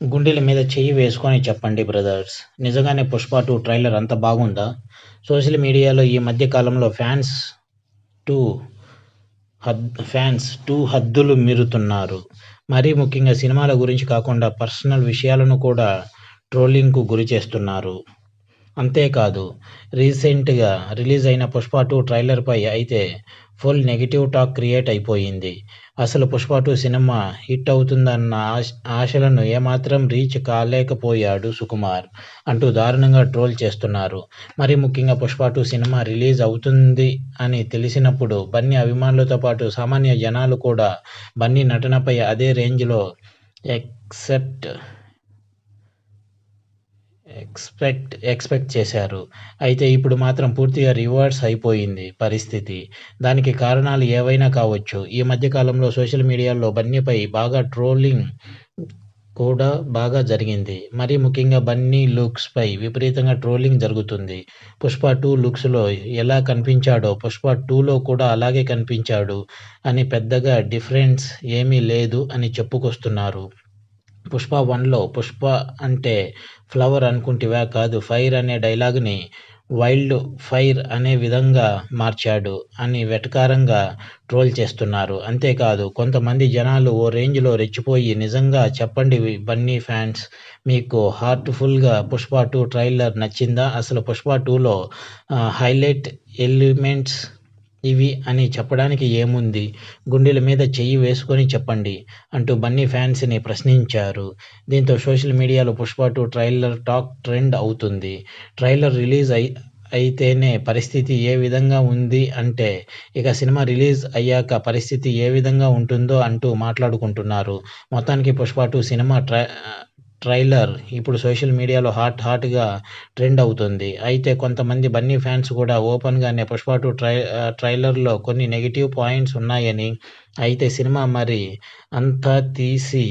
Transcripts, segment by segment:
గుండెల మీద చెయ్యి వేసుకొని చెప్పండి బ్రదర్స్. నిజంగానే 'పుష్ప 2' ట్రైలర్ అంత బాగుందా? సోషల్ మీడియాలో ఈ మధ్య కాలంలో టూ ఫ్యాన్స్ హద్దులు మీరుతున్నారు. మరీ ముఖ్యంగా సినిమాల గురించి కాకుండా పర్సనల్ విషయాలను కూడా ట్రోలింగ్‌కు గురి చేస్తున్నారు. అంతేకాదు, రీసెంట్‌గా రిలీజ్ అయిన 'పుష్ప 2' ట్రైలర్‌పై అయితే ఫుల్ నెగెటివ్ టాక్ క్రియేట్ అయిపోయింది. అసలు 'పుష్ప 2' సినిమా హిట్ అవుతుందన్న ఆశలను ఏమాత్రం రీచ్ కాలేకపోయాడు సుకుమార్ అంటూ దారుణంగా ట్రోల్ చేస్తున్నారు. మరీ ముఖ్యంగా 'పుష్ప 2' సినిమా రిలీజ్ అవుతుంది అని తెలిసినప్పుడు బన్నీ అభిమానులతో పాటు సామాన్య జనాలు కూడా బన్నీ నటనపై అదే రేంజ్‌లో ఎక్స్‌పెక్ట్ చేశారు. అయితే ఇప్పుడు మాత్రం పూర్తిగా రివర్స్ అయిపోయింది పరిస్థితి. దానికి కారణాలు ఏవైనా కావచ్చు. ఈ మధ్య కాలంలో సోషల్ మీడియాలో బన్నీపై ట్రోలింగ్ కూడా బాగా జరిగింది. మరీ ముఖ్యంగా బన్నీ లుక్స్‌పై విపరీతంగా ట్రోలింగ్ జరుగుతుంది. 'పుష్ప 2' లుక్స్‌లో ఎలా కనిపించాడో 'పుష్ప 2'లో కూడా అలాగే కనిపించాడు అని పెద్దగా డిఫరెన్స్ ఏమీ లేదు అని చెప్పుకొస్తున్నారు. 'పుష్ప 1'లో 'పుష్ప అంటే ఫ్లవర్ అనుకుంటివా కాదు ఫైర్' అనే డైలాగ్‌ని 'వైల్డ్ ఫైర్' అనే విధంగా మార్చాడు అని వెటకారంగా ట్రోల్ చేస్తున్నారు. అంతేకాదు, కొంతమంది జనాలు ఓ రేంజ్‌లో రెచ్చిపోయి నిజంగా చెప్పండి బన్నీ ఫ్యాన్స్, మీకు హార్ట్‌ఫుల్‌గా 'పుష్ప 2' ట్రైలర్ నచ్చిందా? అసలు 'పుష్ప 2'లో హైలైట్ ఎలిమెంట్స్ ఇవి అని చెప్పడానికి ఏముంది? గుండెల మీద చెయ్యి వేసుకొని చెప్పండి అంటూ బన్నీ ఫ్యాన్స్‌ని ప్రశ్నించారు. దీంతో సోషల్ మీడియాలో 'పుష్ప 2' ట్రైలర్ టాక్ ట్రెండ్ అవుతుంది. ట్రైలర్ రిలీజ్ అయితేనే పరిస్థితి ఏ విధంగా ఉంది అంటే, ఇక సినిమా రిలీజ్ అయ్యాక పరిస్థితి ఏ విధంగా ఉంటుందో అంటూ మాట్లాడుకుంటున్నారు. మొత్తానికి 'పుష్ప 2' సినిమా ట్రైలర్ ఇప్పుడు సోషల్ మీడియాలో హాట్‌గా ట్రెండ్ అవుతుంది. అయితే కొంతమంది బన్నీ ఫ్యాన్స్ కూడా ఓపెన్‌గానే 'పుష్ప 2' ట్రైలర్‌లో కొన్ని నెగెటివ్ పాయింట్స్ ఉన్నాయని, అయితే సినిమా మరి అంతా తీసి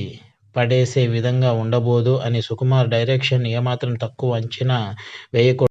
పడేసే విధంగా ఉండబోదు అని, సుకుమార్ డైరెక్షన్ ఏమాత్రం తక్కువ అంచనా వేయకూడదు